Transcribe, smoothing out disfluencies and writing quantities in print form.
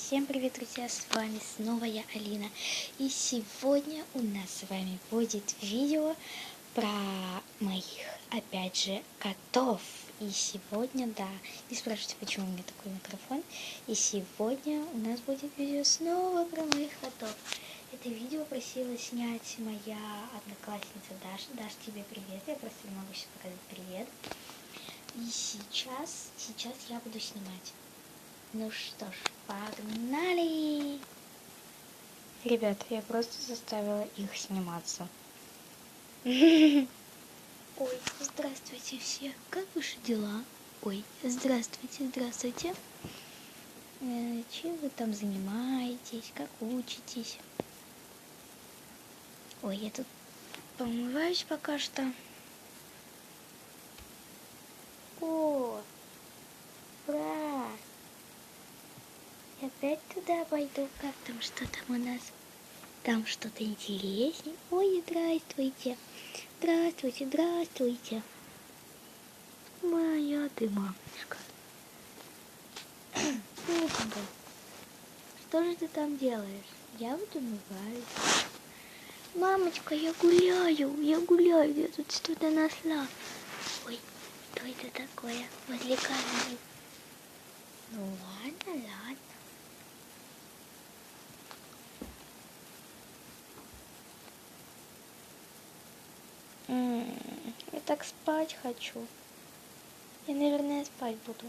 Всем привет, друзья, с вами снова я, Алина. И сегодня у нас с вами будет видео про моих, опять же, котов. И сегодня, да, не спрашивайте, почему у меня такой микрофон. И сегодня у нас будет видео снова про моих котов. Это видео просила снять моя одноклассница Даша. Даш, тебе привет, я просто не могу сейчас показать привет. И сейчас я буду снимать. Ну что ж, погнали! Ребята, я просто заставила их сниматься. Ой, здравствуйте все. Как ваши дела? Ой, здравствуйте. Чем вы там занимаетесь? Как учитесь? Ой, я тут помываюсь пока что. О, ура! Опять туда пойду. Как там, что там у нас? Там что-то интереснее. Ой, здравствуйте. Здравствуйте. Моя ты мамочка. Что же ты там делаешь? Я вот умываюсь. Мамочка, я гуляю. Я тут что-то нашла. Ой, что это такое? Возле камеры. Ну ладно. Я так спать хочу. Я, наверное, спать буду.